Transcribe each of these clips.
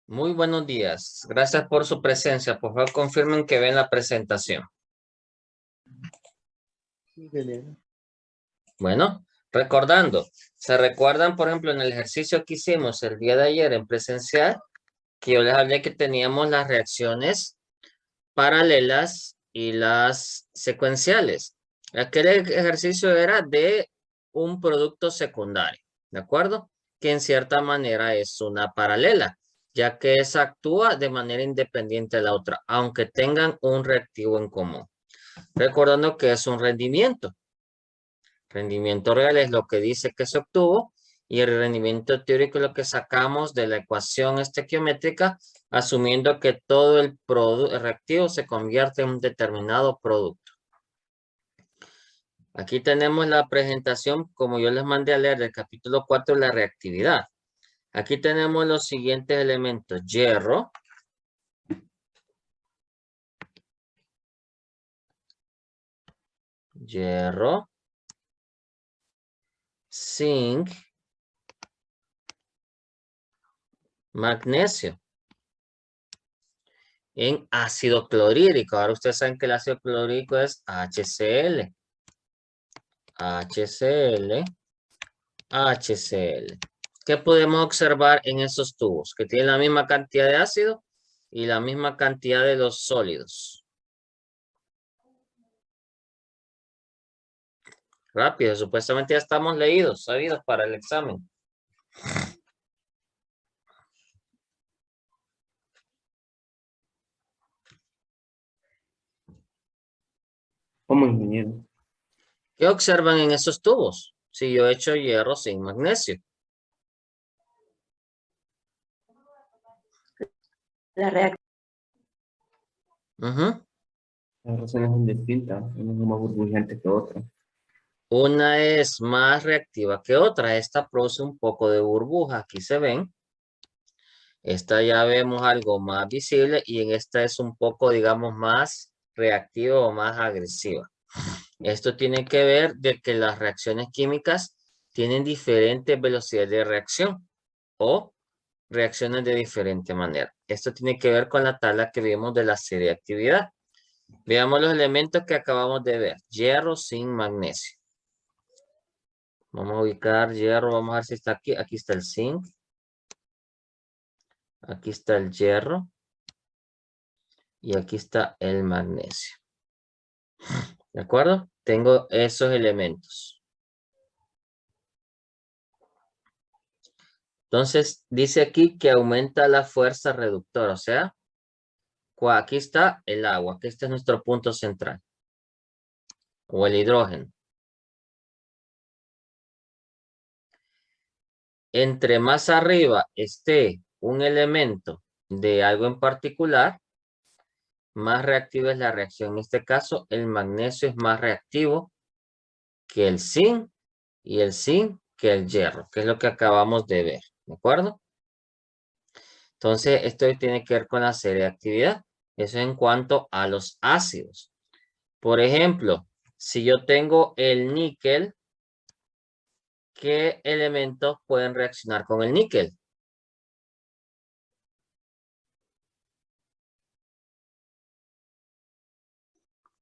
Muy buenos días. Gracias por su presencia. Por favor, confirmen que ven la presentación. Sí, Belén. Bueno, recordando, ¿se recuerdan, por ejemplo, en el ejercicio que hicimos el día de ayer en presencial, que yo les hablé que teníamos las reacciones paralelas y las secuenciales? Aquel ejercicio era de un producto secundario, ¿de acuerdo? Que en cierta manera es una paralela, ya que esa actúa de manera independiente de la otra, aunque tengan un reactivo en común. Recordando que es un rendimiento. Rendimiento real es lo que dice que se obtuvo y el rendimiento teórico es lo que sacamos de la ecuación estequiométrica, asumiendo que todo el reactivo se convierte en un determinado producto. Aquí tenemos la presentación, como yo les mandé a leer, del capítulo 4 de la reactividad. Aquí tenemos los siguientes elementos: hierro, zinc, magnesio. En ácido clorhídrico. Ahora ustedes saben que el ácido clorhídrico es HCl. HCl, HCl. ¿Qué podemos observar en esos tubos? Que tienen la misma cantidad de ácido y la misma cantidad de los sólidos. Rápido, supuestamente ya estamos leídos, sabidos para el examen. Como ingeniero. ¿Qué observan en esos tubos? Si yo he hecho hierro sin magnesio. La reacción. Las razones son distintas. Una es más burbujeante que otra. Una es más reactiva que otra. Esta produce un poco de burbuja. Aquí se ven. Esta ya vemos algo más visible y en esta es un poco, digamos, más reactiva o más agresiva. Esto tiene que ver de que las reacciones químicas tienen diferentes velocidades de reacción o reacciones de diferente manera. Esto tiene que ver con la tabla que vimos de la serie de actividad. Veamos los elementos que acabamos de ver. Hierro, zinc, magnesio. Vamos a ubicar hierro, vamos a ver si está aquí. Aquí está el zinc. Aquí está el hierro. Y aquí está el magnesio. ¿De acuerdo? Tengo esos elementos. Entonces, dice aquí que aumenta la fuerza reductora. O sea, aquí está el agua. Aquí este es nuestro punto central. O el hidrógeno. Entre más arriba esté un elemento de algo en particular, más reactiva es la reacción. En este caso, el magnesio es más reactivo que el zinc y el zinc que el hierro, que es lo que acabamos de ver. ¿De acuerdo? Entonces, esto tiene que ver con la serie de actividad. Eso en cuanto a los ácidos. Por ejemplo, si yo tengo el níquel, ¿qué elementos pueden reaccionar con el níquel?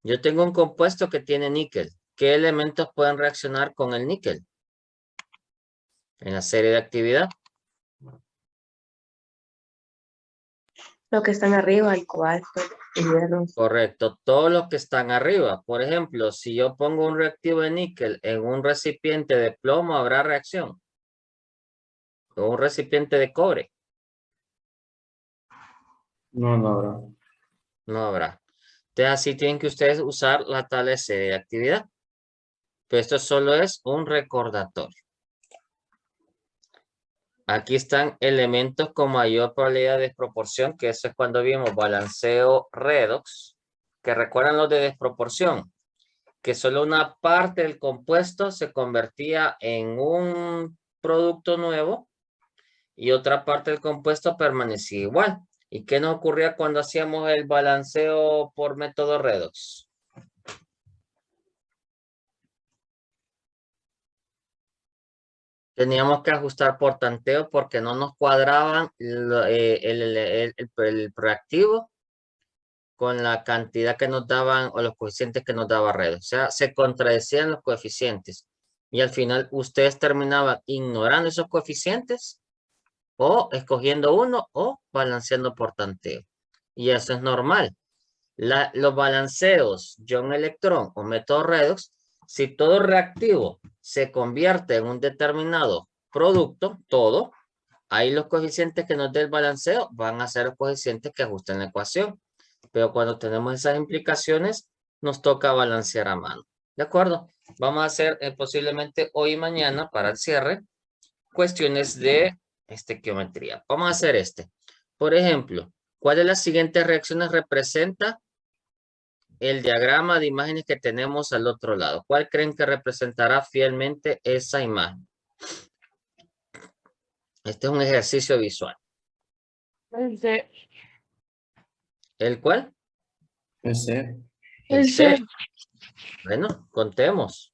Yo tengo un compuesto que tiene níquel. ¿Qué elementos pueden reaccionar con el níquel en la serie de actividad? Lo que están arriba, el cobalto, el hierro. Correcto, todos los que están arriba. Por ejemplo, si yo pongo un reactivo de níquel en un recipiente de plomo, ¿habrá reacción? O un recipiente de cobre. No, no habrá. No habrá. Entonces, así tienen que ustedes usar la tabla de serie de actividad. Pero esto solo es un recordatorio. Aquí están elementos con mayor probabilidad de desproporción, que eso es cuando vimos balanceo redox, que recuerdan los de desproporción, que solo una parte del compuesto se convertía en un producto nuevo y otra parte del compuesto permanecía igual. ¿Y qué nos ocurría cuando hacíamos el balanceo por método redox? Teníamos que ajustar por tanteo porque no nos cuadraban el proactivo con la cantidad que nos daban o los coeficientes que nos daba red. O sea, se contradecían los coeficientes. Y al final ustedes terminaban ignorando esos coeficientes o escogiendo uno o balanceando por tanteo. Y eso es normal. Los balanceos John Electron o método redox, si todo reactivo se convierte en un determinado producto, todo, ahí los coeficientes que nos dé el balanceo van a ser los coeficientes que ajusten la ecuación. Pero cuando tenemos esas implicaciones, nos toca balancear a mano. ¿De acuerdo? Vamos a hacer posiblemente hoy y mañana para el cierre cuestiones de estequiometría. Vamos a hacer Por ejemplo, ¿cuál de las siguientes reacciones representa el diagrama de imágenes que tenemos al otro lado? ¿Cuál creen que representará fielmente esa imagen? Este es un ejercicio visual. El C. ¿El cuál? Ese. El C. Bueno, contemos.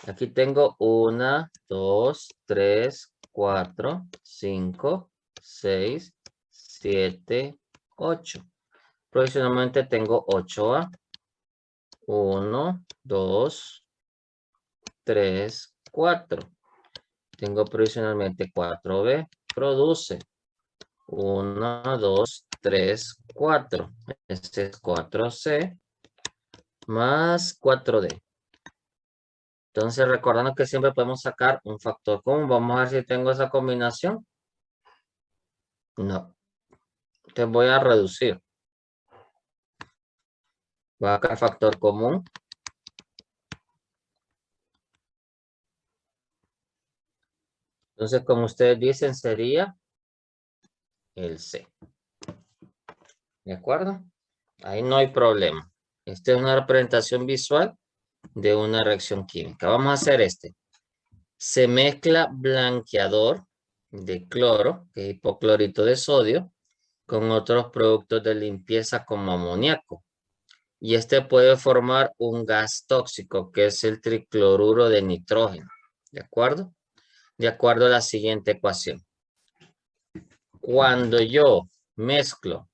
Aquí tengo 1, 2, 3, 4, 5, 6, 7, 8. Provisionalmente tengo 8A. 1, 2, 3, 4. Tengo provisionalmente 4B. Produce 1, 2, 3, 4. Este es 4C más 4D. Entonces, recordando que siempre podemos sacar un factor común. Vamos a ver si tengo esa combinación. No. Te voy a reducir. Voy a sacar factor común. Entonces, como ustedes dicen, sería el C. ¿De acuerdo? Ahí no hay problema. Esta es una representación visual de una reacción química. Vamos a hacer Se mezcla blanqueador de cloro, que es hipoclorito de sodio, con otros productos de limpieza como amoníaco. Y puede formar un gas tóxico, que es el tricloruro de nitrógeno. ¿De acuerdo? De acuerdo a la siguiente ecuación. Cuando yo mezclo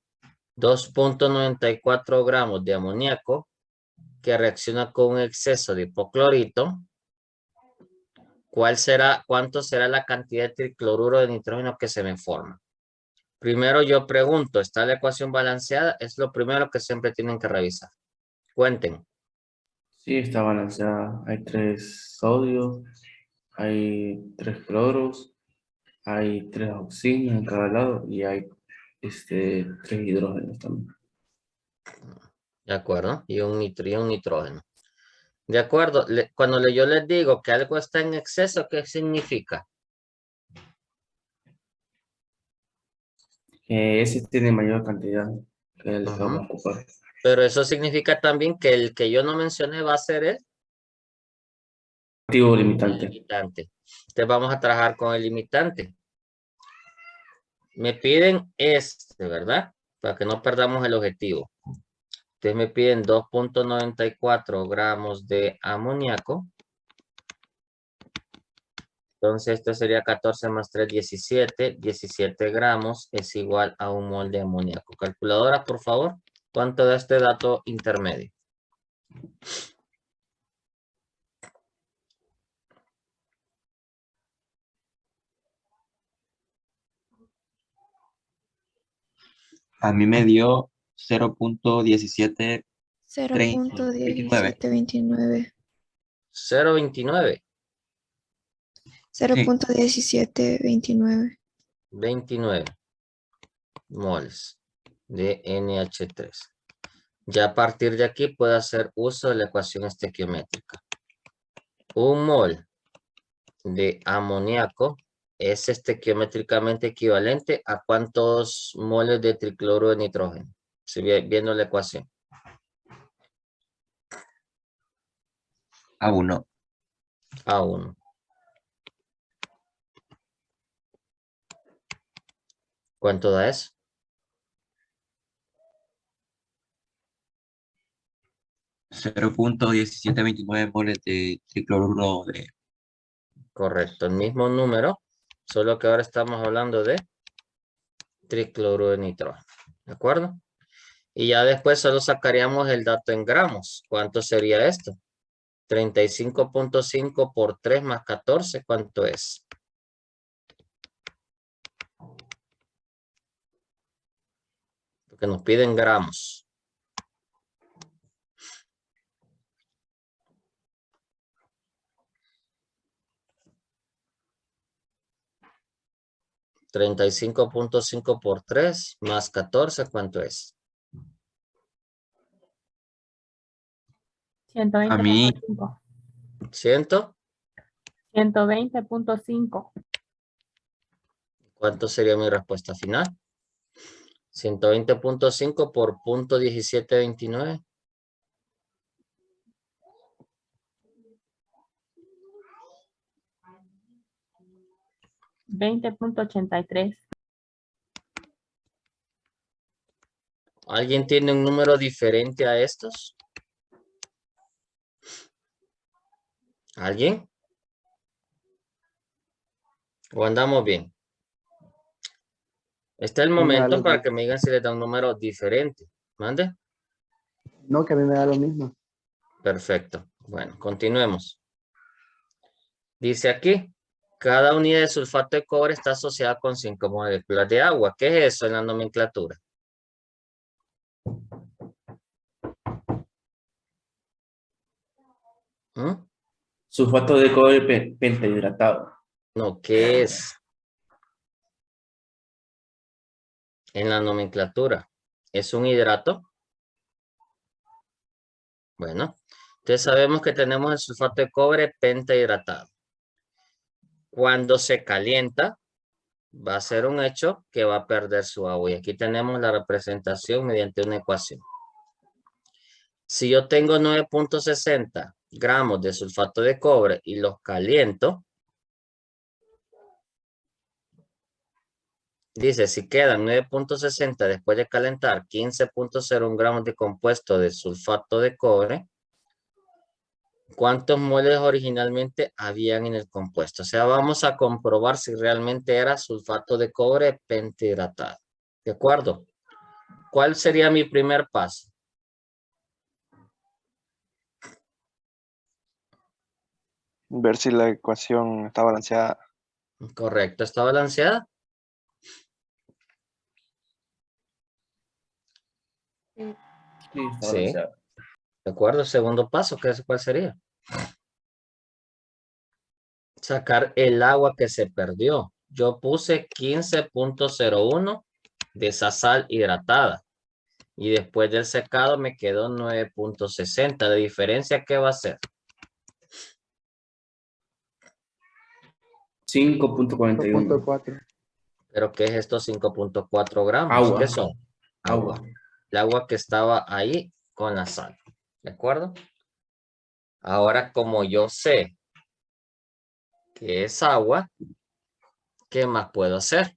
2.94 gramos de amoníaco, que reacciona con un exceso de hipoclorito, ¿cuánto será la cantidad de tricloruro de nitrógeno que se me forma? Primero yo pregunto, ¿está la ecuación balanceada? Es lo primero que siempre tienen que revisar. Cuenten. Sí, está balanceada. Hay 3 sodios, hay 3 cloros, hay 3 oxígenos en cada lado y hay 3 hidrógenos también. ¿De acuerdo? Y un nitrógeno. ¿De acuerdo? Cuando yo les digo que algo está en exceso, ¿qué significa? Ese tiene mayor cantidad que el que vamos a ocupar. Pero eso significa también que el que yo no mencioné va a ser el Activo limitante. limitante. Entonces vamos a trabajar con el limitante. Me piden ¿verdad? Para que no perdamos el objetivo. Entonces me piden 2.94 gramos de amoníaco. Entonces esto sería 14 más 3, 17. 17 gramos es igual a un mol de amoníaco. Calculadora, por favor. ¿Cuánto da este dato intermedio? A mí me dio 0.1729. 0.1729. 0.29. 0.1729. 29 moles de NH3. Ya a partir de aquí puedo hacer uso de la ecuación estequiométrica. Un mol de amoníaco es estequiométricamente equivalente a cuántos moles de tricloruro de nitrógeno. Si viendo la ecuación. A 1. A 1. ¿Cuánto da eso? 0.1729 moles de tricloruro de Correcto, el mismo número, solo que ahora estamos hablando de tricloruro de nitrógeno. ¿De acuerdo? Y ya después solo sacaríamos el dato en gramos. ¿Cuánto sería esto? 35.5 por 3 más 14, ¿cuánto es? Porque nos piden gramos. $35.5 por 3 más 14, ¿cuánto es? 120.5. 100. 120.5. ¿Cuánto sería mi respuesta final? 120.5 por 0.1729. 20.83. ¿Alguien tiene un número diferente a estos? ¿Alguien? ¿O andamos bien? Este es el A mí me da momento lo para mismo. que me digan si les da un número diferente. ¿Mande? No, que a mí me da lo mismo. Perfecto. Bueno, continuemos. Dice aquí, cada unidad de sulfato de cobre está asociada con 5 moléculas de agua. ¿Qué es eso en la nomenclatura? ¿Mm? Sulfato de cobre pentahidratado. No, ¿qué es en la nomenclatura? ¿Es un hidrato? Bueno, entonces sabemos que tenemos el sulfato de cobre pentahidratado. Cuando se calienta, va a ser un hecho que va a perder su agua. Y aquí tenemos la representación mediante una ecuación. Si yo tengo 9.60 gramos de sulfato de cobre y los caliento, dice, si quedan 9.60 después de calentar 15.01 gramos de compuesto de sulfato de cobre, ¿cuántos moles originalmente habían en el compuesto? O sea, vamos a comprobar si realmente era sulfato de cobre pentahidratado. ¿De acuerdo? ¿Cuál sería mi primer paso? Ver si la ecuación está balanceada. Correcto, ¿está balanceada? Sí, está Sí. balanceado. ¿De acuerdo? Segundo paso, ¿cuál sería? Sacar el agua que se perdió. Yo puse 15.01 de esa sal hidratada. Y después del secado me quedó 9.60. ¿De diferencia qué va a ser? 5.41. 4.4. ¿Pero qué es esto 5.4 gramos? Agua. ¿Qué son? Agua. El agua que estaba ahí con la sal. ¿De acuerdo? Ahora, como yo sé que es agua, ¿qué más puedo hacer?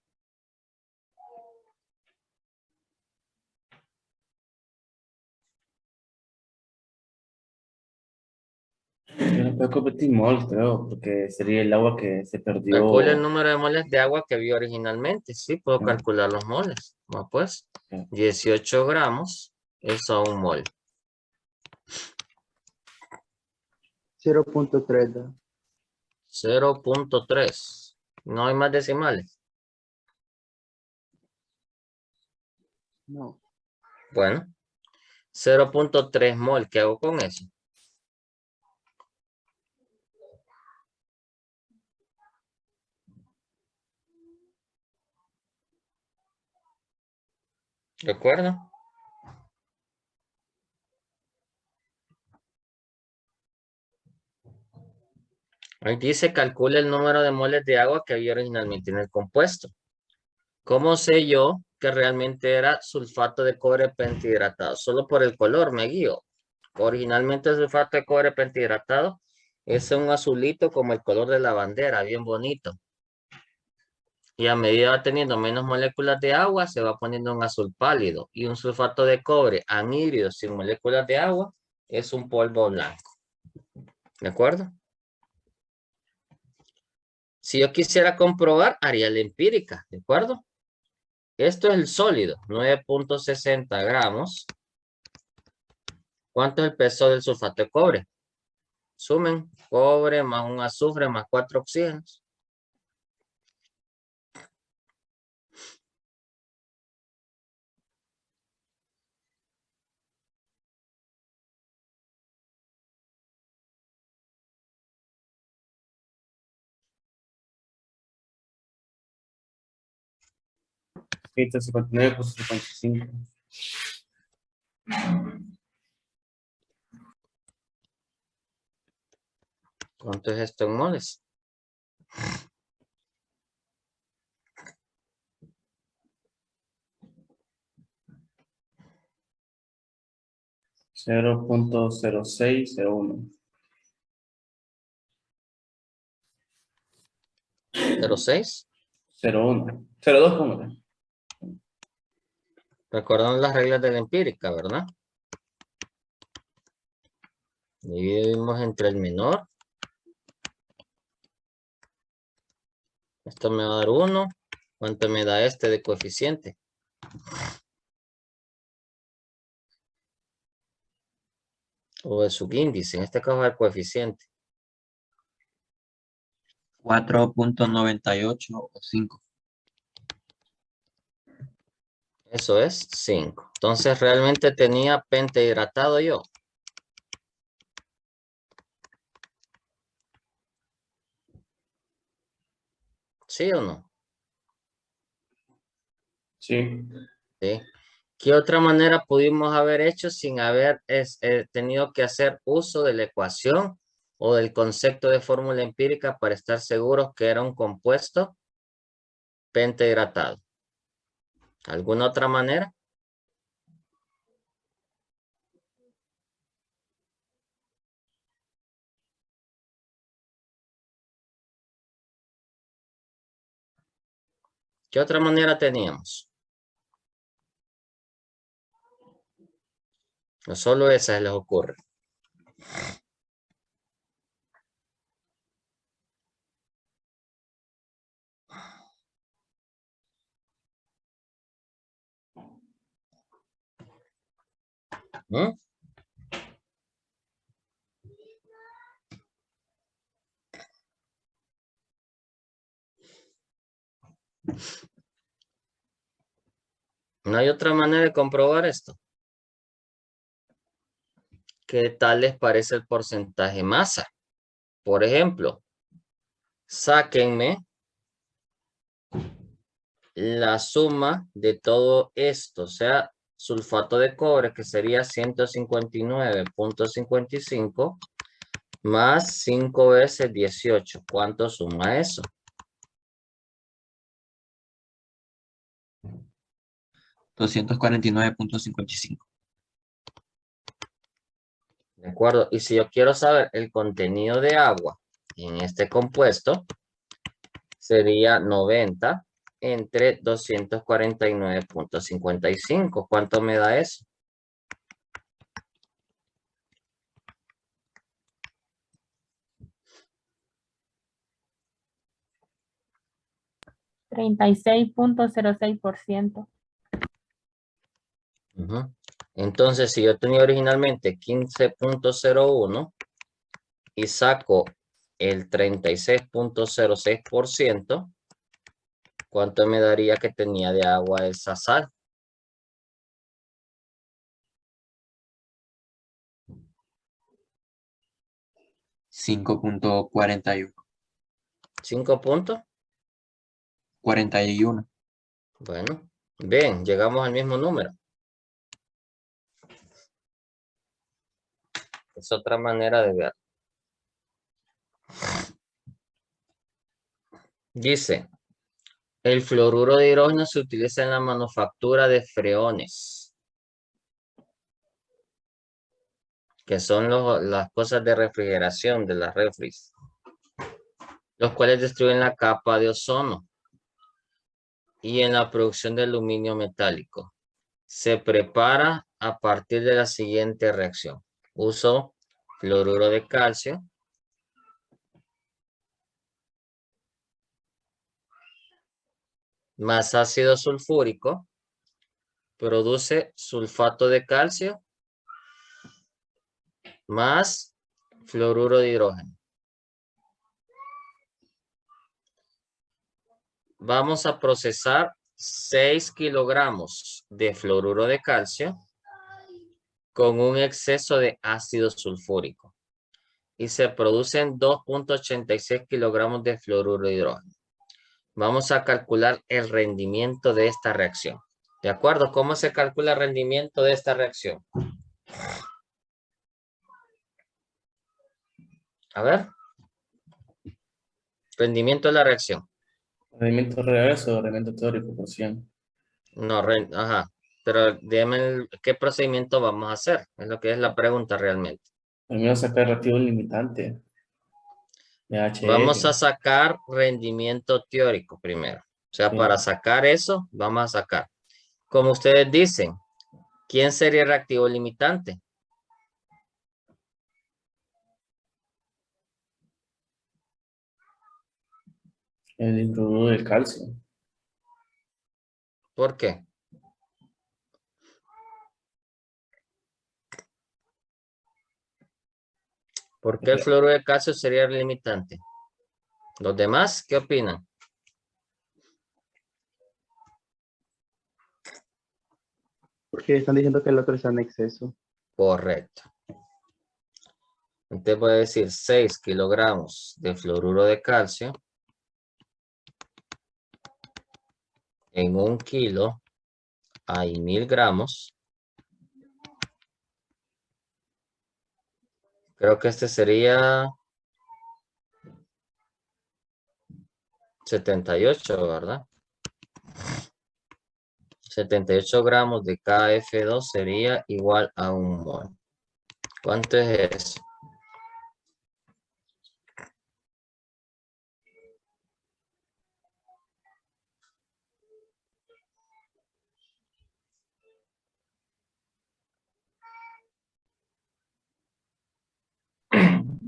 Yo no puedo competir mol, creo, porque sería el agua que se perdió. Calcule el número de moles de agua que vio originalmente. Sí, puedo Ah. calcular los moles. Bueno, pues, Ah. 18 gramos es a un mol. 0.3. 0.3. No hay más decimales. No. Bueno, 0.3 mol. ¿Qué hago con eso? ¿De acuerdo? Ahí dice, calcula el número de moles de agua que había originalmente en el compuesto. ¿Cómo sé yo que realmente era sulfato de cobre pentahidratado? Solo por el color me guío. Originalmente el sulfato de cobre pentahidratado es un azulito como el color de la bandera, bien bonito. Y a medida va teniendo menos moléculas de agua, se va poniendo un azul pálido. Y un sulfato de cobre anhídrido sin moléculas de agua es un polvo blanco. ¿De acuerdo? Si yo quisiera comprobar, haría la empírica, ¿de acuerdo? Esto es el sólido, 9.60 gramos. ¿Cuánto es el peso del sulfato de cobre? Sumen, cobre más un azufre más 4 oxígenos. Sí, 59.55. ¿Cuánto es esto en moles? Cero punto 0.0601. 0.6. 01. 02, póngale. Recuerdan las reglas de la empírica, ¿verdad? Dividimos entre el menor. Esto me va a dar 1. ¿Cuánto me da este de coeficiente? O de subíndice, en este caso el coeficiente. 4.98 o 5. Eso es 5. Entonces realmente tenía pentahidratado yo. ¿Sí o no? Sí. ¿Sí? ¿Qué otra manera pudimos haber hecho sin haber tenido que hacer uso de la ecuación o del concepto de fórmula empírica para estar seguros que era un compuesto pentahidratado? ¿Alguna otra manera? ¿Qué otra manera teníamos? No solo esa se les ocurre. ¿Mm? ¿No hay otra manera de comprobar esto? ¿Qué tal les parece el porcentaje masa? Por ejemplo, sáquenme la suma de todo esto, o sea, sulfato de cobre, que sería 159.55 más 5 veces 18. ¿Cuánto suma eso? $249.55. ¿De acuerdo? Y si yo quiero saber el contenido de agua en este compuesto, sería 90 entre 249.55. ¿Cuánto me da eso? $36.06%. Entonces, si yo tenía originalmente 15.01 y saco el 36.06%, ¿cuánto me daría que tenía de agua esa sal? 5.41. 5 puntos. 41. Bueno, bien, llegamos al mismo número. Es otra manera de ver. Dice, el fluoruro de hidrógeno se utiliza en la manufactura de freones, que son las cosas de refrigeración de las refris, los cuales destruyen la capa de ozono, y en la producción de aluminio metálico. Se prepara a partir de la siguiente reacción. Uso fluoruro de calcio más ácido sulfúrico produce sulfato de calcio más fluoruro de hidrógeno. Vamos a procesar 6 kilogramos de fluoruro de calcio con un exceso de ácido sulfúrico y se producen 2.86 kilogramos de fluoruro de hidrógeno. Vamos a calcular el rendimiento de esta reacción. ¿De acuerdo? ¿Cómo se calcula el rendimiento de esta reacción? A ver. Rendimiento de la reacción. ¿Rendimiento real o rendimiento teórico por 100? No, ajá. Pero dígame qué procedimiento vamos a hacer. Es lo que es la pregunta realmente. Primero sacar reactivo limitante. De HF. Vamos a sacar rendimiento teórico primero. O sea, Sí. para sacar eso, vamos a sacar. Como ustedes dicen, ¿quién sería el reactivo limitante? El hidruro de calcio. ¿Por qué? ¿Por qué el fluoruro de calcio sería el limitante? ¿Los demás qué opinan? Porque están diciendo que el otro está en exceso. Correcto. Entonces voy a decir 6 kilogramos de fluoruro de calcio en 1 kilo hay 1000 gramos. Creo que este sería 78, ¿verdad? 78 gramos de KF2 sería igual a 1 mol. ¿Cuánto es eso?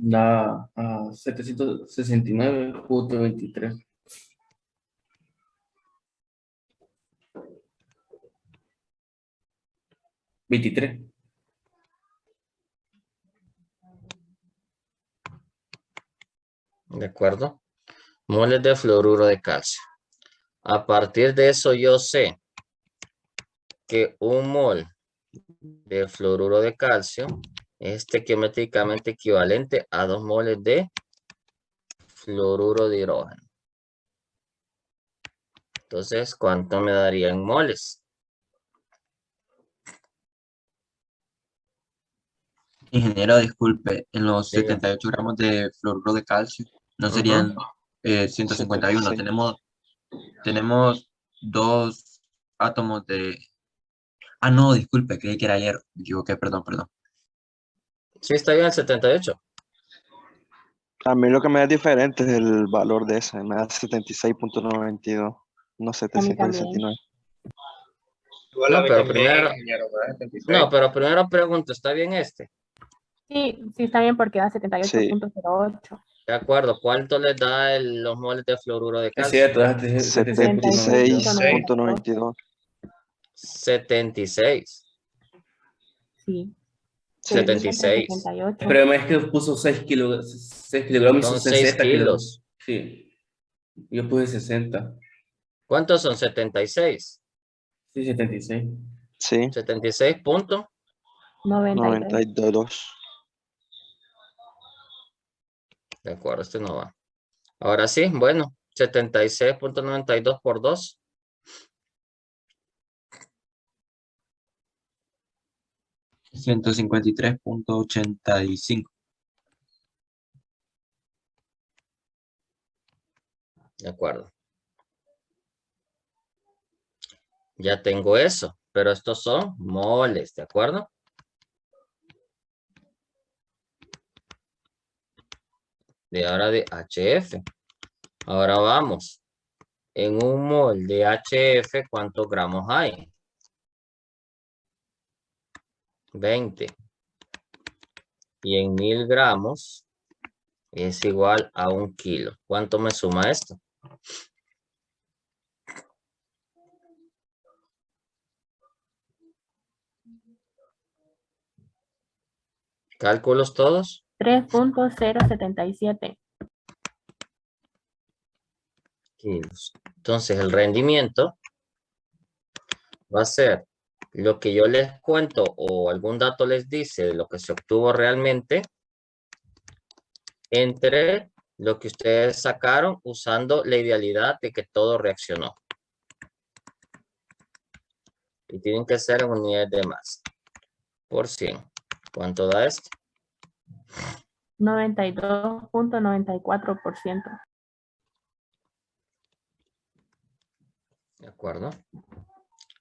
Da a 769.23. ¿23? ¿De acuerdo? Moles de fluoruro de calcio. A partir de eso yo sé que 1 mol de fluoruro de calcio es estequiométricamente equivalente a 2 moles de fluoruro de hidrógeno. Entonces, ¿cuánto me daría en moles? Ingeniero, disculpe, en los Diga. 78 gramos de fluoruro de calcio, no Ujú. serían 151. 76. Tenemos 2 átomos de... Ah, no, disculpe, creí que era ayer. Me equivoqué, perdón. Sí, está bien el 78. A mí lo que me da diferente es el valor de ese. Me da 76.92, no A mí también. 769. No, pero primero, no, pero primero pregunto, ¿está bien este? Sí, sí está bien porque da Sí. 78.08. De acuerdo, ¿cuánto les da los moles de fluoruro de Es calcio? cierto, déjate 76.92. 76. Sí. 76. 78. El problema es que puso 6 kilogramos y Son son 6 60 kilos. Sí. Yo puse 60. ¿Cuántos son? 76. Sí, 76. Sí, 76 punto. 92. 92. De acuerdo, este no va. Ahora sí, bueno, 76.92 por 2. $153.85. De acuerdo. Ya tengo eso, pero estos son moles, ¿de acuerdo? De ahora de HF. Ahora vamos. En 1 mol de HF, ¿cuántos gramos hay? 20. Y en 1000 gramos es igual a 1 kilo. ¿Cuánto me suma esto? ¿Cálculos todos? 3.077. Kilos. Entonces el rendimiento va a ser lo que yo les cuento o algún dato les dice de lo que se obtuvo realmente entre lo que ustedes sacaron usando la idealidad de que todo reaccionó. Y tienen que ser en unidades de masa por 100. ¿Cuánto da esto? 92.94%. ¿De acuerdo?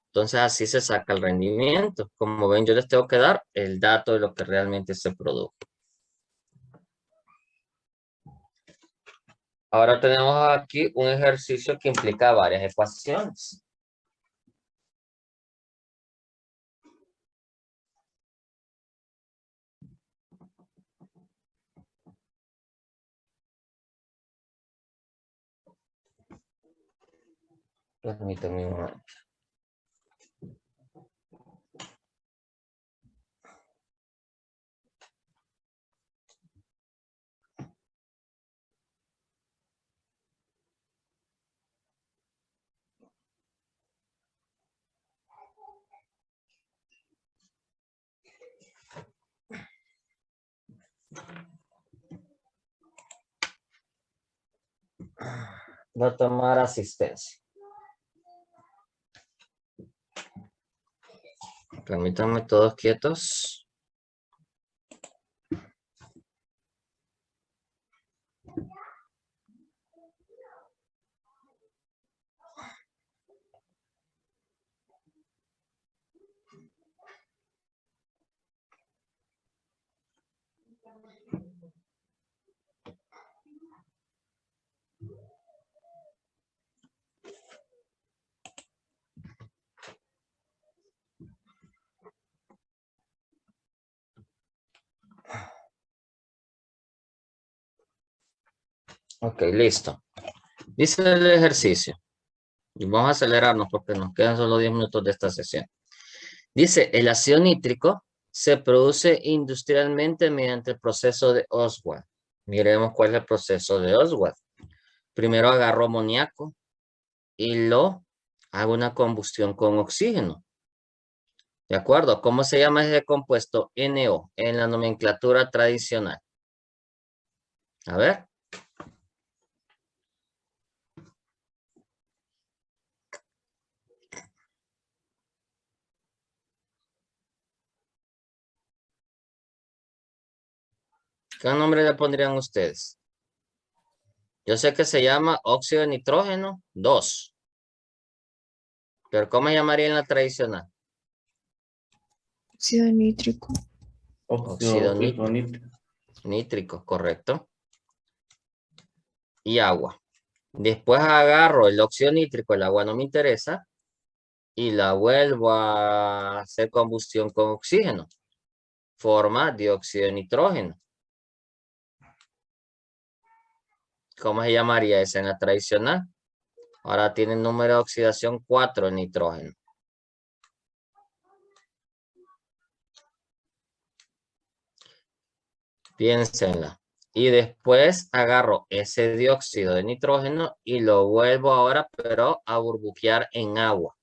Entonces así se saca el rendimiento. Como ven, yo les tengo que dar el dato de lo que realmente se produjo. Ahora tenemos aquí un ejercicio que implica varias ecuaciones. Permítanme un momento. Voy a tomar asistencia. Permítanme todos quietos. Ok, listo. Dice el ejercicio. Y vamos a acelerarnos porque nos quedan solo 10 minutos de esta sesión. Dice, el ácido nítrico se produce industrialmente mediante el proceso de Oswald. Miremos cuál es el proceso de Oswald. Primero agarro amoníaco y lo hago una combustión con oxígeno. ¿De acuerdo? ¿Cómo se llama ese compuesto? NO, en la nomenclatura tradicional. A ver. ¿Qué nombre le pondrían ustedes? Yo sé que se llama óxido de nitrógeno 2. Pero ¿cómo se llamaría en la tradicional? Óxido nítrico. Óxido nítrico. nítrico, correcto. Y agua. Después agarro el óxido nítrico, el agua no me interesa, y la vuelvo a hacer combustión con oxígeno. Forma dióxido de nitrógeno. ¿Cómo se llamaría esa en la tradicional? Ahora tiene número de oxidación 4 en nitrógeno. Piénsenla. Y después agarro ese dióxido de nitrógeno y lo vuelvo ahora, pero a burbujear en agua.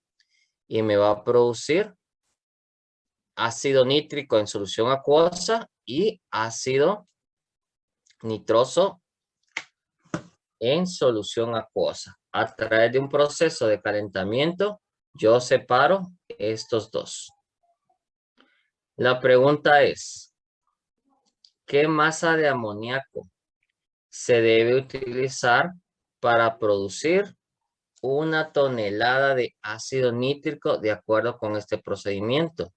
Y me va a producir ácido nítrico en solución acuosa y ácido nitroso en solución acuosa. A través de un proceso de calentamiento, yo separo estos dos. La pregunta es, ¿qué masa de amoníaco se debe utilizar para producir 1 tonelada de ácido nítrico de acuerdo con este procedimiento?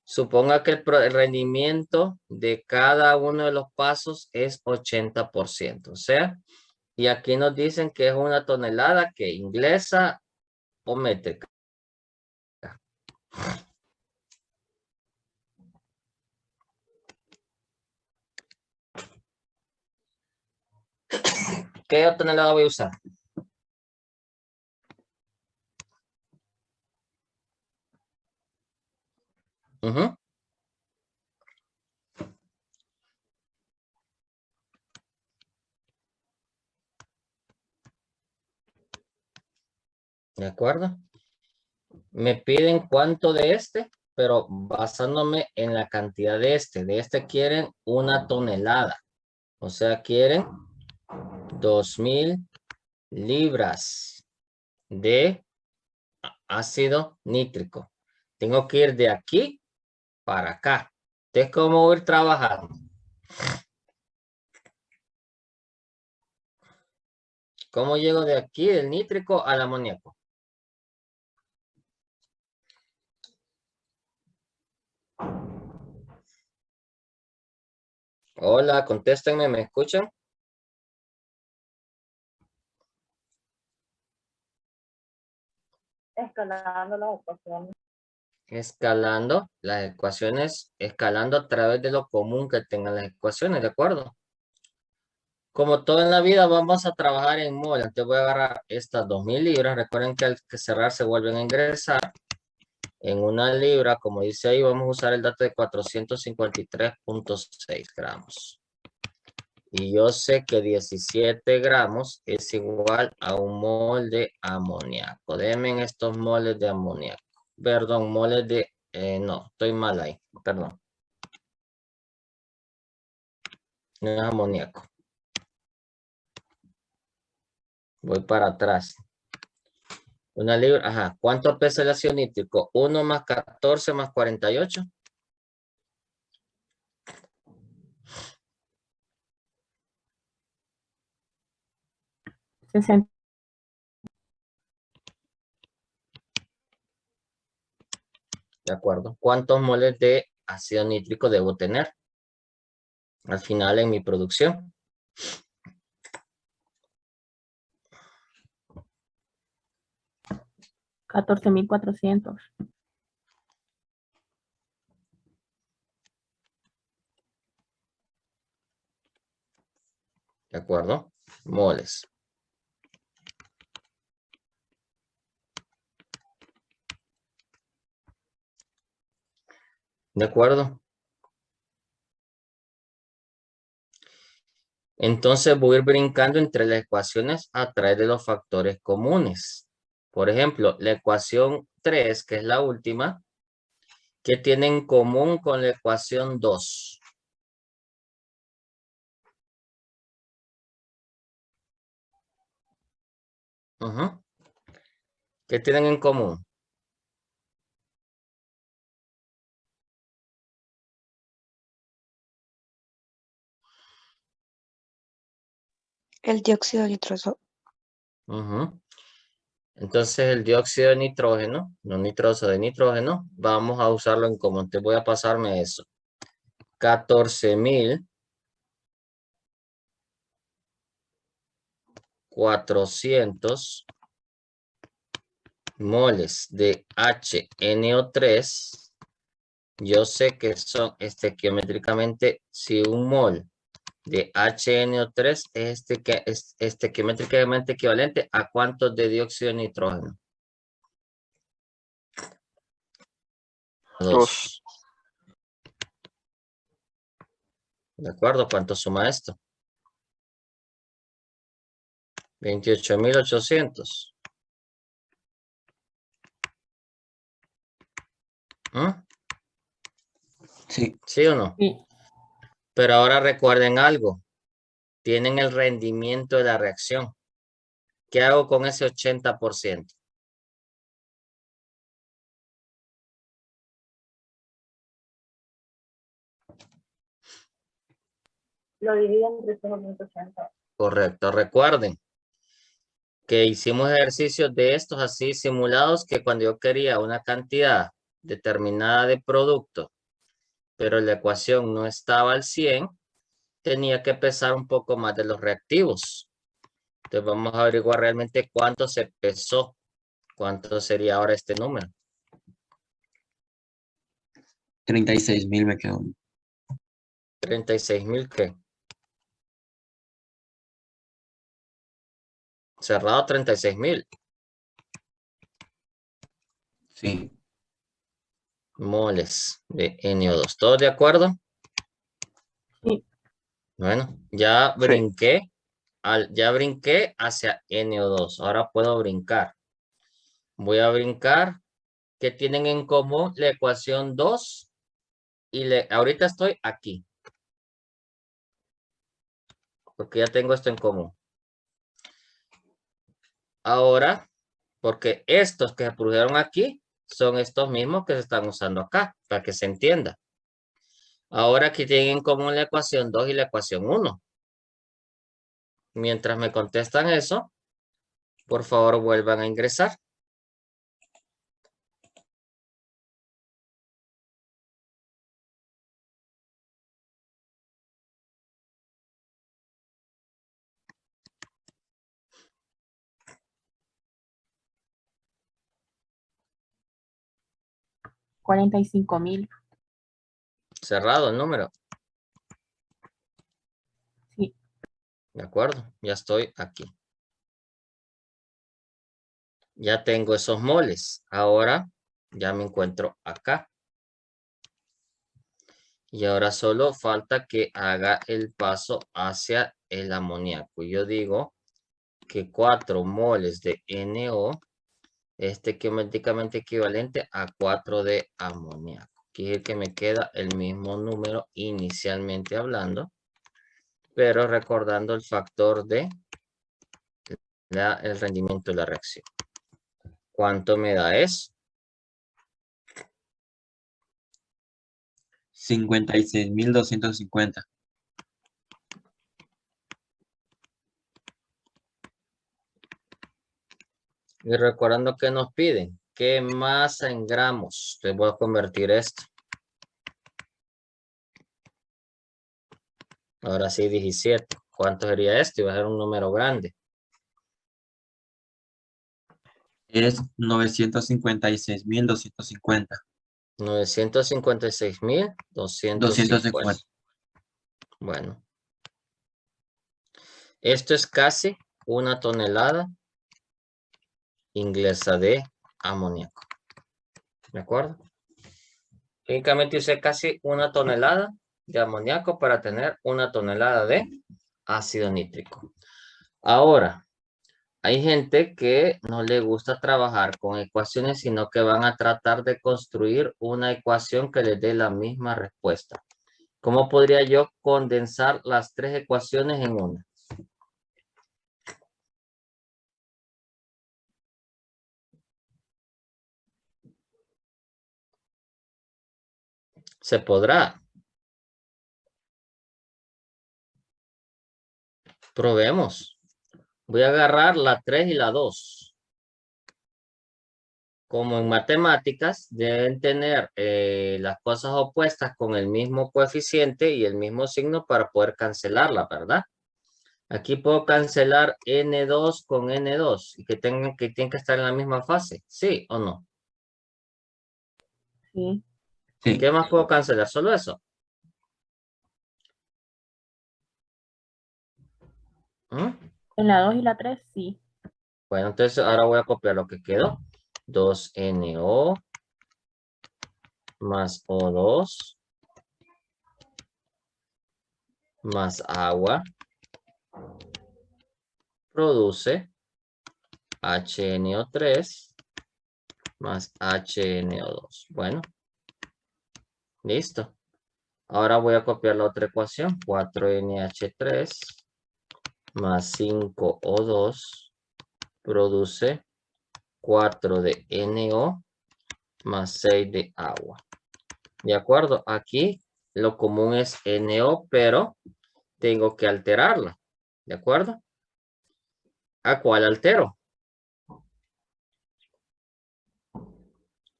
Suponga que el rendimiento de cada uno de los pasos es 80%. O sea, y aquí nos dicen que es 1 tonelada, que inglesa o métrica. ¿Qué tonelada voy a usar? Ujú. ¿De acuerdo? Me piden cuánto de este, pero basándome en la cantidad de este. De este quieren 1 tonelada. O sea, quieren 2000 libras de ácido nítrico. Tengo que ir de aquí para acá. Entonces, ¿cómo voy a ir trabajando? ¿Cómo llego de aquí, del nítrico al amoníaco? Hola, contéstenme, ¿me escuchan? Escalando las ecuaciones. Escalando las ecuaciones, escalando a través de lo común que tengan las ecuaciones, ¿de acuerdo? Como todo en la vida, vamos a trabajar en mol. Entonces voy a agarrar estas 2000 libras. Recuerden que al que cerrar se vuelven a ingresar. En 1 libra, como dice ahí, vamos a usar el dato de 453.6 gramos. Y yo sé que 17 gramos es igual a un mol de amoníaco. Denme estos moles de amoníaco. Perdón, moles de... no, estoy mal ahí. Perdón. No es amoníaco. Voy para atrás. 1 libra, ajá. ¿Cuánto pesa el ácido nítrico? 1 más 14 más 48. 60. ¿De acuerdo? ¿Cuántos moles de ácido nítrico debo tener al final en mi producción? 14.400. ¿De acuerdo? Moles. ¿De acuerdo? Entonces voy a ir brincando entre las ecuaciones a través de los factores comunes. Por ejemplo, la ecuación 3, que es la última, ¿qué tiene en común con la ecuación 2? Ujú. ¿Qué tienen en común? El dióxido nitroso. Ujú. Entonces el dióxido de nitrógeno, no nitroso de nitrógeno, vamos a usarlo en común. Te voy a pasarme eso. 14.400 moles de HNO3. Yo sé que son estequiométricamente, si un mol de HNO3 es estequiométricamente equivalente a cuántos de dióxido de nitrógeno. 2. ¿De acuerdo? ¿Cuánto suma esto? 28.800. ¿Mm? Sí, ¿Sí o no? Sí. Pero ahora recuerden algo. Tienen el rendimiento de la reacción. ¿Qué hago con ese 80%? Lo divido entre 0.80. Correcto. Recuerden que hicimos ejercicios de estos así simulados que cuando yo quería una cantidad determinada de producto, pero la ecuación no estaba al 100, tenía que pesar un poco más de los reactivos. Entonces vamos a averiguar realmente cuánto se pesó. ¿Cuánto sería ahora este número? 36.000 me quedó. 36.000, ¿qué? Cerrado 36.000. Sí, moles de NO2. ¿Todos de acuerdo? Sí. Bueno, ya Sí. brinqué. Ya brinqué hacia NO2. Ahora puedo brincar. Voy a brincar. ¿Qué tienen en común? La ecuación 2. Y ahorita estoy aquí. Porque ya tengo esto en común. Ahora, porque estos que se produjeron aquí son estos mismos que se están usando acá, para que se entienda. Ahora aquí tienen en común la ecuación 2 y la ecuación 1. Mientras me contestan eso, por favor vuelvan a ingresar. $45,000. Cerrado el número. Sí. De acuerdo, ya estoy aquí. Ya tengo esos moles. Ahora ya me encuentro acá. Y ahora solo falta que haga el paso hacia el amoníaco. Yo digo que 4 moles de NO es químicamente equivalente a 4 de amoníaco. Quiere que me queda el mismo número inicialmente hablando, pero recordando el factor de el rendimiento de la reacción. ¿Cuánto me da eso? 56.250. Y recordando que nos piden, ¿qué masa en gramos? Les voy a convertir esto. Ahora sí, 17. ¿Cuánto sería esto? Iba a ser un número grande. Es 956.250. 956.250. Bueno. Esto es casi 1 tonelada inglesa de amoníaco. ¿De acuerdo? Únicamente usé casi 1 tonelada de amoníaco para tener 1 tonelada de ácido nítrico. Ahora, hay gente que no le gusta trabajar con ecuaciones, sino que van a tratar de construir una ecuación que les dé la misma respuesta. ¿Cómo podría yo condensar las 3 ecuaciones en una? Se podrá. Probemos. Voy a agarrar la 3 y la 2. Como en matemáticas, deben tener las cosas opuestas con el mismo coeficiente y el mismo signo para poder cancelarla, ¿verdad? Aquí puedo cancelar N2 con N2 y que tienen que estar en la misma fase, ¿sí o no? Sí. Sí. ¿Qué más puedo cancelar? ¿Solo eso? ¿Mm? En la 2 y la 3, sí. Bueno, entonces ahora voy a copiar lo que quedó. 2NO más O2 más agua produce HNO3 más HNO2. Bueno, listo. Ahora voy a copiar la otra ecuación. 4NH3 más 5O2 produce 4 de NO más 6 de agua. ¿De acuerdo? Aquí lo común es NO, pero tengo que alterarla. ¿De acuerdo? ¿A cuál altero?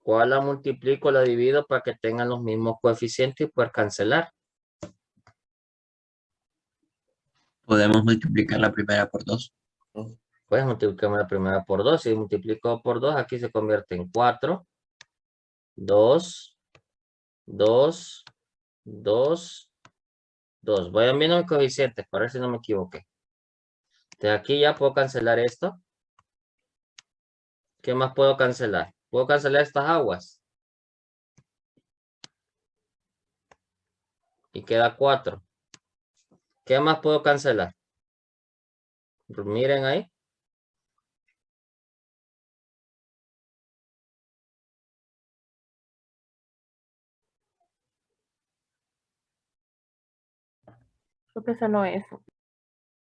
¿Cuál la multiplico, la divido para que tengan los mismos coeficientes y poder cancelar? Podemos multiplicar la primera por 2. Pues multiplicamos la primera por 2. Si multiplico por 2, aquí se convierte en 4. 2, 2, 2, 2. Vayan viendo mis coeficientes para ver si no me equivoqué. De aquí ya puedo cancelar esto. ¿Qué más puedo cancelar? Puedo cancelar estas aguas. y queda 4. ¿Qué más puedo cancelar? Miren ahí. Creo que solo eso.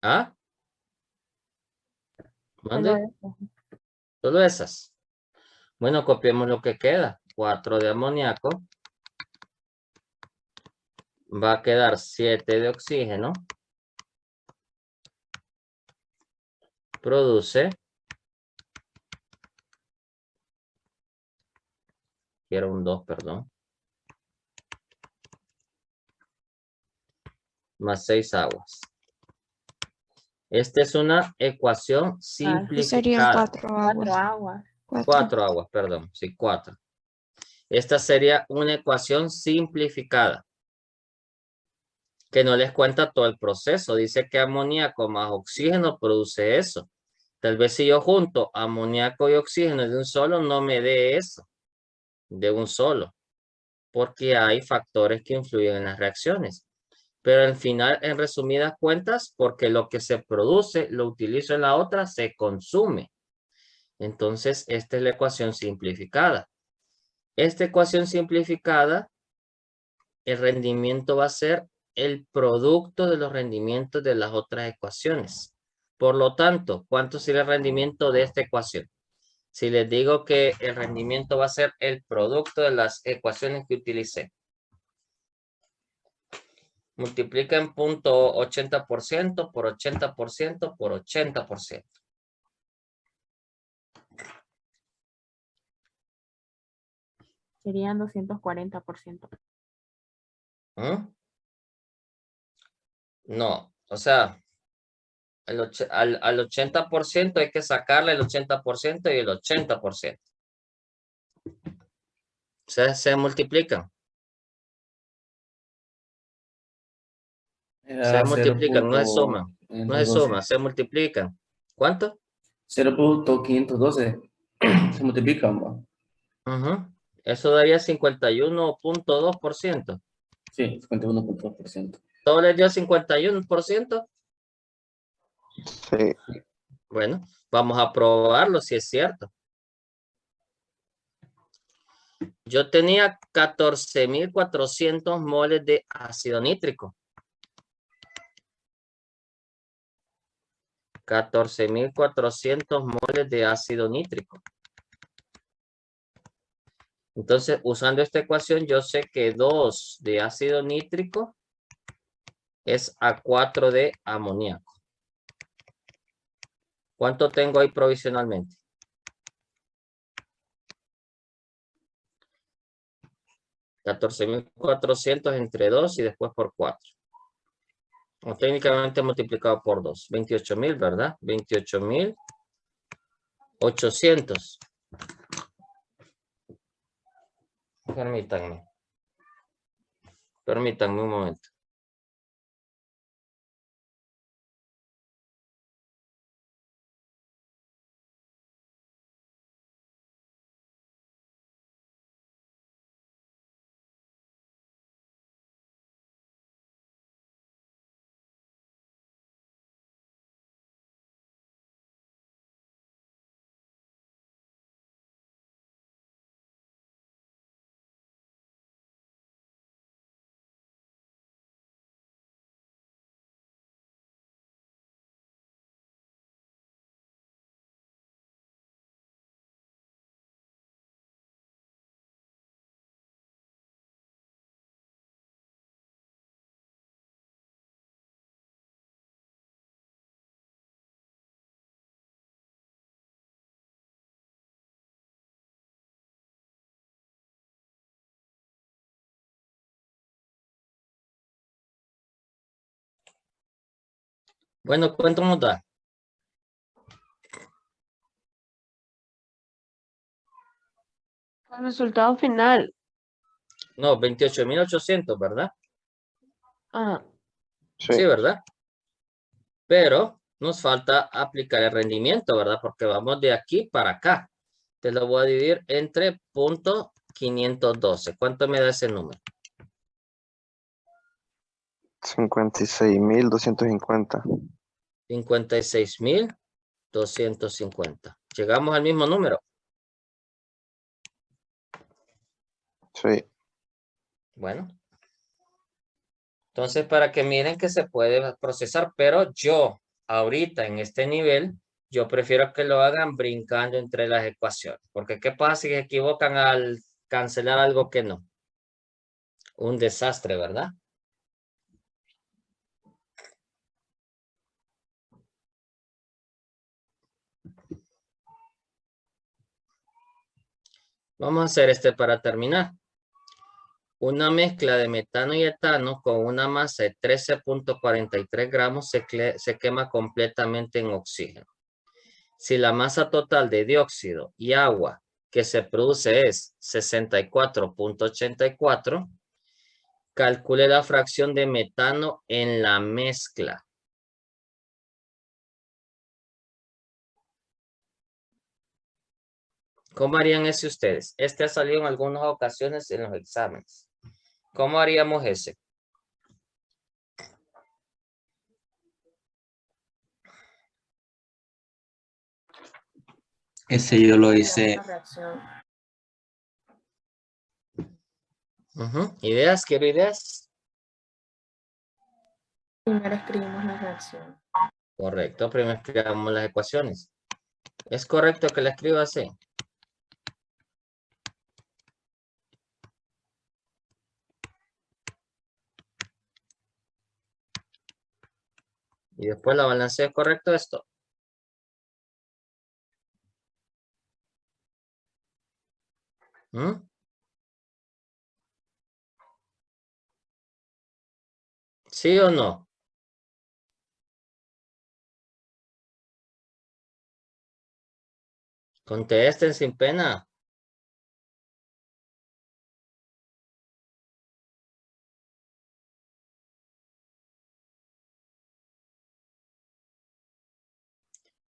¿Ah? Solo ¿Mande? eso. Solo esas. Bueno, copiemos lo que queda. 4 de amoníaco. Va a quedar 7 de oxígeno. Produce. Quiero un 2, perdón. Más 6 aguas. Esta es una ecuación Serían simplificada. 4 4 aguas. aguas. 4 aguas, perdón. Sí, 4. Esta sería una ecuación simplificada. Que no les cuenta todo el proceso. Dice que amoníaco más oxígeno produce eso. Tal vez si yo junto amoníaco y oxígeno de un solo, no me dé eso. De un solo. Porque hay factores que influyen en las reacciones. Pero al final, en resumidas cuentas, porque lo que se produce, lo utilizo en la otra, se consume. Entonces, esta es la ecuación simplificada. Esta ecuación simplificada, el rendimiento va a ser el producto de los rendimientos de las otras ecuaciones. Por lo tanto, ¿cuánto sería el rendimiento de esta ecuación? Si les digo que el rendimiento va a ser el producto de las ecuaciones que utilicé. Multiplica en punto 80% por 80% por 80%. Serían 240%. ¿Mm? No, o sea, al 80% hay que sacarle el 80% y el 80%. Se multiplican. Se Era multiplican, no se suman. No se 0.512. suman, se multiplican. ¿Cuánto? 0.512. Se multiplican, ¿va? Ujú. Eso daría 51.2%. Sí, 51.2%. ¿Todo les dio 51%? Sí. Bueno, vamos a probarlo si es cierto. Yo tenía 14.400 moles de ácido nítrico. 14.400 moles de ácido nítrico. Entonces, usando esta ecuación, yo sé que 2 de ácido nítrico es a 4 de amoníaco. ¿Cuánto tengo ahí provisionalmente? 14.400 entre 2 y después por 4. O técnicamente multiplicado por 2. 28.000, ¿verdad? 28.800. Permítanme. Permítanme un momento. Bueno, ¿cuánto nos da? El resultado final. No, 28.800, ¿verdad? Ah, Sí. Sí, ¿verdad? Pero nos falta aplicar el rendimiento, ¿verdad? Porque vamos de aquí para acá. Te lo voy a dividir entre punto 512. ¿Cuánto me da ese número? 56.250. 56.250. Llegamos al mismo número. Sí. Bueno. Entonces, para que miren que se puede procesar, pero yo, ahorita en este nivel, yo prefiero que lo hagan brincando entre las ecuaciones. Porque ¿qué pasa si se equivocan al cancelar algo que no? Un desastre, ¿verdad? Vamos a hacer este para terminar. Una mezcla de metano y etano con una masa de 13.43 gramos se quema completamente en oxígeno. Si la masa total de dióxido y agua que se produce es 64.84, calcule la fracción de metano en la mezcla. ¿Cómo harían ese ustedes? Este ha salido en algunas ocasiones en los exámenes. ¿Cómo haríamos ese? Ese yo lo hice. ¿Ideas? ¿Quiero ideas? Primero escribimos la reacción. Correcto, primero escribamos las ecuaciones. ¿Es correcto que la escriba así? Y después la balanceo, ¿es correcto esto? ¿Mm? ¿Sí o no? Contesten sin pena.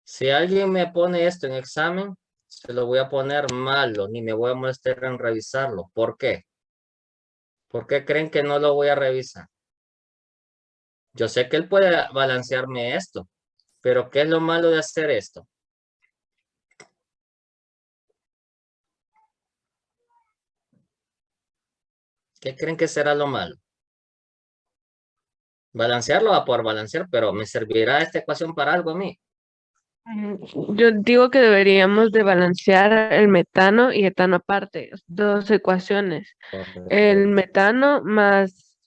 Si alguien me pone esto en examen, se lo voy a poner malo, ni me voy a molestar en revisarlo. ¿Por qué? ¿Por qué creen que no lo voy a revisar? Yo sé que él puede balancearme esto, pero ¿qué es lo malo de hacer esto? ¿Qué creen que será lo malo? Balancearlo va a poder balancear, pero ¿me servirá esta ecuación para algo a mí? Yo digo que deberíamos de balancear el metano y etano aparte, dos ecuaciones. El metano más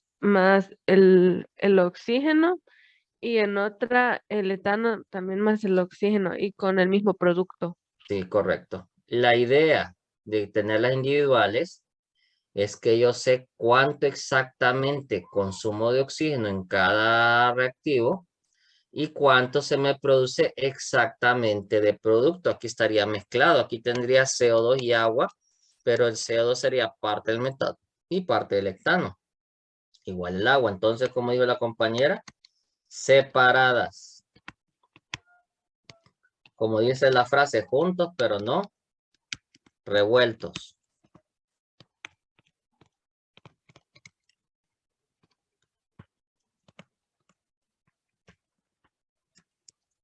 el oxígeno y en otra el etano también más el oxígeno y con el mismo producto. Sí, correcto. La idea de tenerlas individuales es que yo sé cuánto exactamente consumo de oxígeno en cada reactivo y cuánto se me produce exactamente de producto. Aquí estaría mezclado, aquí tendría CO2 y agua, pero el CO2 sería parte del metano y parte del etano. Igual el agua. Entonces, como dijo la compañera, separadas. Como dice la frase, juntos, pero no revueltos.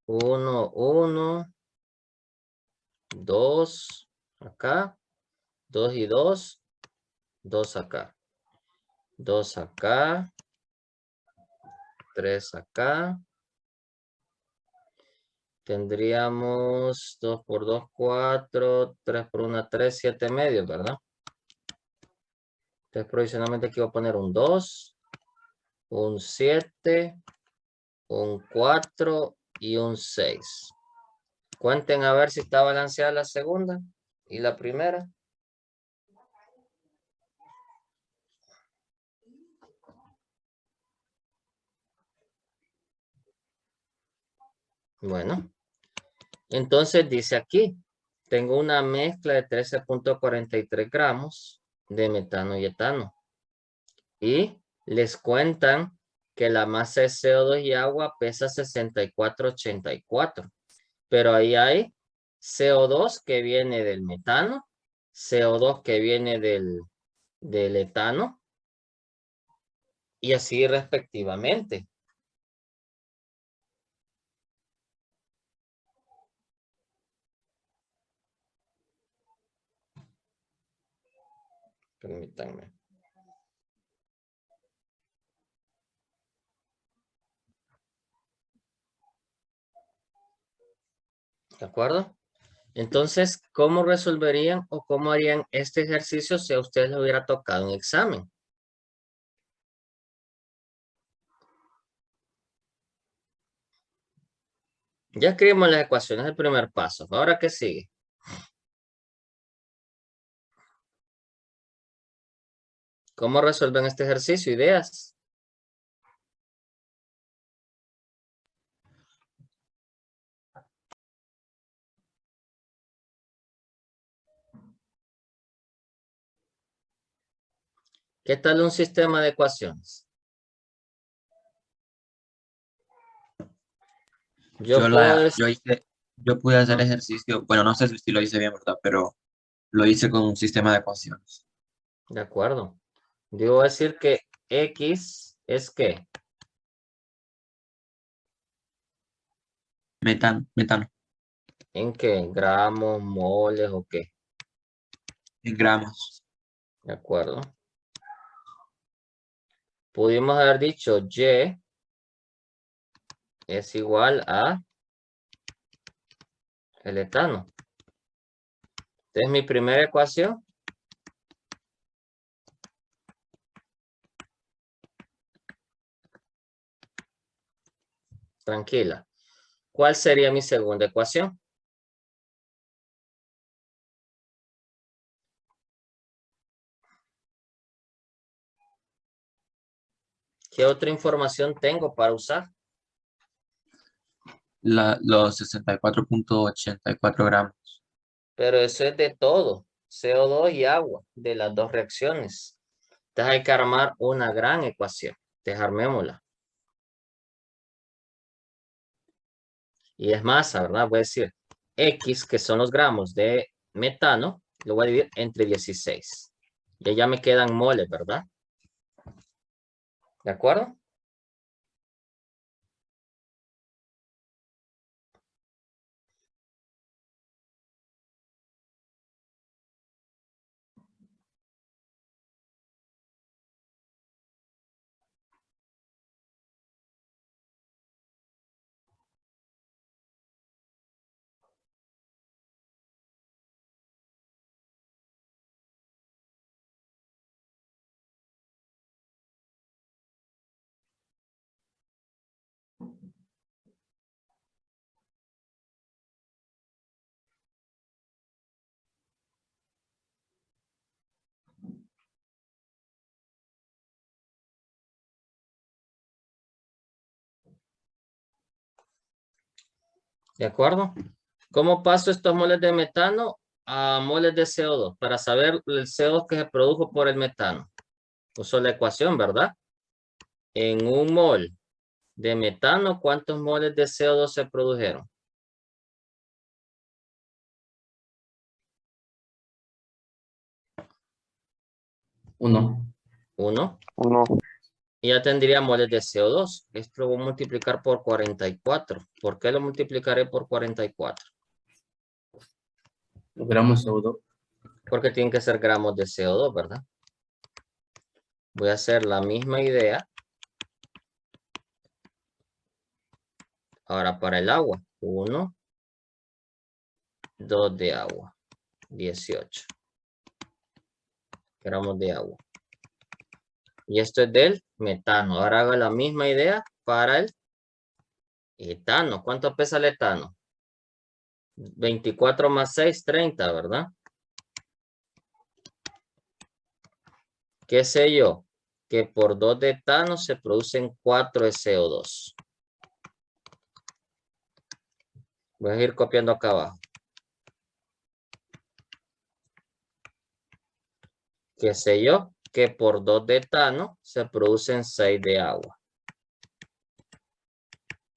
Uno, dos, acá, 2 y 2, 2 acá, 2 acá, 3 acá. Tendríamos 2 por 2, 4, 3 por 1, 3, 7 medios, ¿verdad? Entonces, provisionalmente aquí voy a poner un 2, un 7, un 4 y un 6. Cuenten a ver si está balanceada la segunda y la primera. Bueno, entonces dice aquí, tengo una mezcla de 13.43 gramos de metano y etano. Y les cuentan que la masa de CO2 y agua pesa 64.84. Pero ahí hay CO2 que viene del metano, CO2 que viene del etano y así respectivamente. Permítanme. ¿De acuerdo? Entonces, ¿cómo resolverían o cómo harían este ejercicio si a ustedes les hubiera tocado un examen? Ya escribimos las ecuaciones del primer paso. ¿Ahora qué sigue? ¿Cómo resuelven este ejercicio? ¿Ideas? ¿Qué tal un sistema de ecuaciones? Yo puedo decir, Yo pude hacer ejercicio, bueno, no sé si lo hice bien, ¿verdad? Pero lo hice con un sistema de ecuaciones. de acuerdo. Debo decir que X es ¿qué? Metano, ¿En qué? ¿Gramos, moles o qué? en gramos. De acuerdo. Pudimos haber dicho Y es igual a el etano. Esta es mi primera ecuación. Tranquila. ¿Cuál sería mi segunda ecuación? ¿Qué otra información tengo para usar? Los 64.84 gramos. Pero eso es de todo. CO2 y agua, de las dos reacciones. Entonces hay que armar una gran ecuación. Armémosla. Y es masa, ¿verdad? Voy a decir X, que son los gramos de metano, lo voy a dividir entre 16. Y ya me quedan moles, ¿verdad? ¿De acuerdo? ¿De acuerdo? ¿Cómo paso estos moles de metano a moles de CO2? Para saber el CO2 que se produjo por el metano. Uso la ecuación, ¿verdad? En un mol de metano, ¿cuántos moles de CO2 se produjeron? 1. 1. 1. Y ya tendría moles de CO2. Esto lo voy a multiplicar por 44. ¿Por qué lo multiplicaré por 44? Los gramos de CO2. Porque tienen que ser gramos de CO2, ¿verdad? Voy a hacer la misma idea. Ahora para el agua. 1, 2 de agua. 18 gramos de agua. Y esto es del metano. Ahora hago la misma idea para el etano. ¿Cuánto pesa el etano? 24 más 6, 30, ¿verdad? ¿Qué sé yo? Que por 2 de etano se producen 4 de CO2. Voy a ir copiando acá abajo. ¿Qué sé yo? Que por 2 de etano se producen 6 de agua.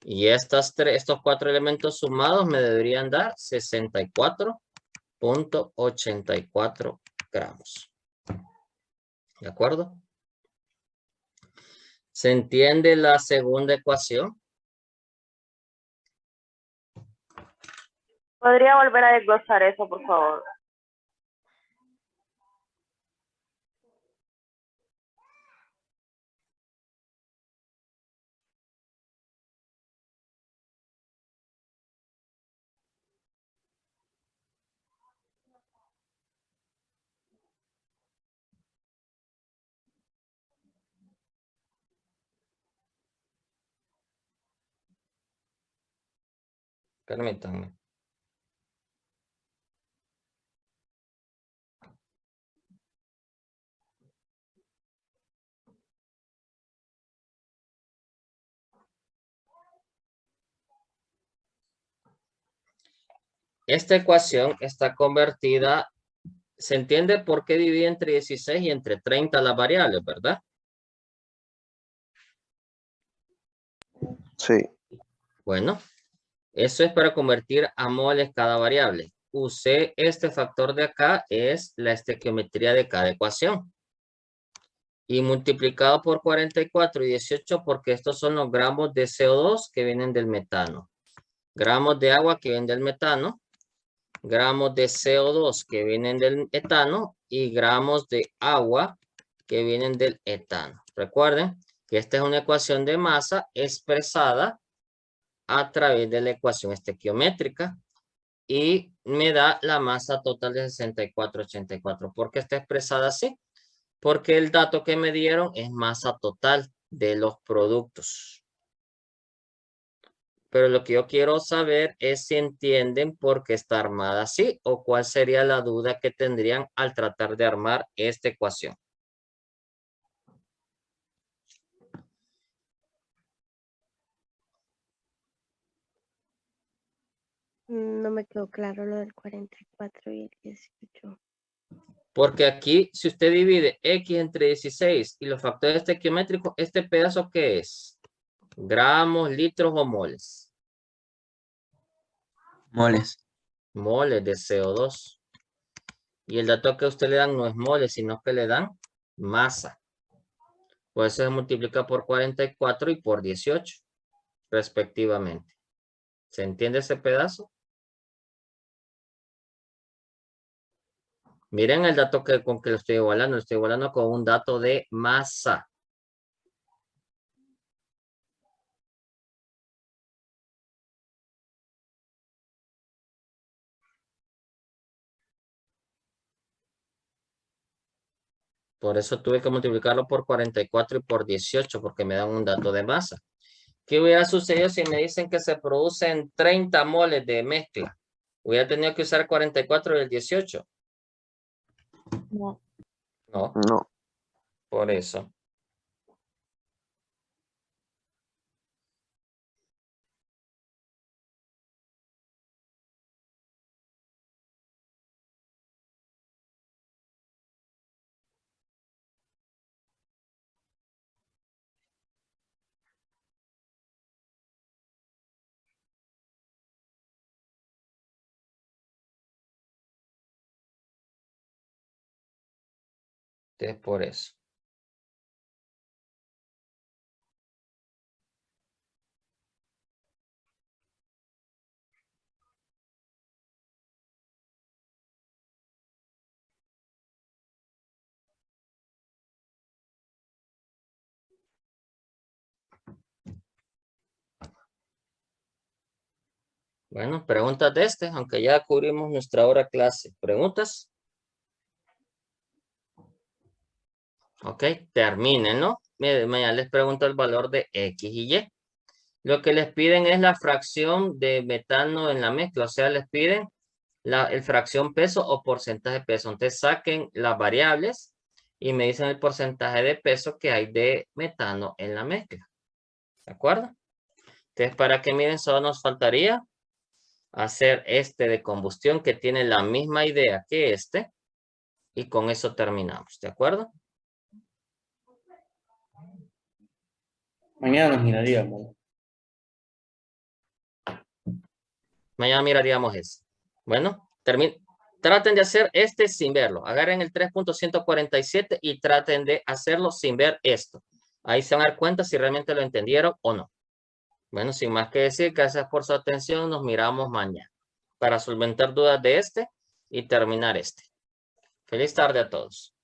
Y estos 4 elementos sumados me deberían dar 64.84 gramos. ¿De acuerdo? ¿Se entiende la segunda ecuación? ¿Podría volver a desglosar eso, por favor? Permítanme. Esta ecuación está convertida, ¿se entiende por qué divide entre 16 y entre 30 las variables, verdad? Sí. Bueno, eso es para convertir a moles cada variable. Usé este factor de acá, es la estequiometría de cada ecuación. Y multiplicado por 44 y 18 porque estos son los gramos de CO2 que vienen del metano. Gramos de agua que vienen del metano. Gramos de CO2 que vienen del etano y gramos de agua que vienen del etano. Recuerden que esta es una ecuación de masa expresada a través de la ecuación estequiométrica y me da la masa total de 64,84. ¿Por qué está expresada así? Porque el dato que me dieron es masa total de los productos. Pero lo que yo quiero saber es si entienden por qué está armada así o cuál sería la duda que tendrían al tratar de armar esta ecuación. No me quedó claro lo del 44 y el 18. Porque aquí, si usted divide X entre 16 y los factores estequiométricos, ¿este pedazo qué es? Gramos, litros o moles. Moles. Moles de CO2. Y el dato que a usted le dan no es moles, sino que le dan masa. Por eso se multiplica por 44 y por 18, respectivamente. ¿Se entiende ese pedazo? Miren el dato con que lo estoy igualando con un dato de masa. Por eso tuve que multiplicarlo por 44 y por 18, porque me dan un dato de masa. ¿Qué hubiera sucedido si me dicen que se producen 30 moles de mezcla? ¿Hubiera tenido que usar 44 y el 18? No. No, No. por eso. Es por eso. Bueno, preguntas de este, aunque ya cubrimos nuestra hora clase. ¿Preguntas? Ok, terminen, ¿no? Ya les pregunto el valor de X y Y. Lo que les piden es la fracción de metano en la mezcla, o sea, les piden el fracción peso o porcentaje de peso. Entonces saquen las variables y me dicen el porcentaje de peso que hay de metano en la mezcla. ¿De acuerdo? Entonces, para que miren, solo nos faltaría hacer este de combustión que tiene la misma idea que este. Y con eso terminamos. ¿De acuerdo? Mañana nos miraríamos. Mañana miraríamos eso. Bueno, traten de hacer este sin verlo. Agarren el 3.147 y traten de hacerlo sin ver esto. Ahí se van a dar cuenta si realmente lo entendieron o no. Bueno, sin más que decir, gracias por su atención. Nos miramos mañana para solventar dudas de este y terminar este. Feliz tarde a todos.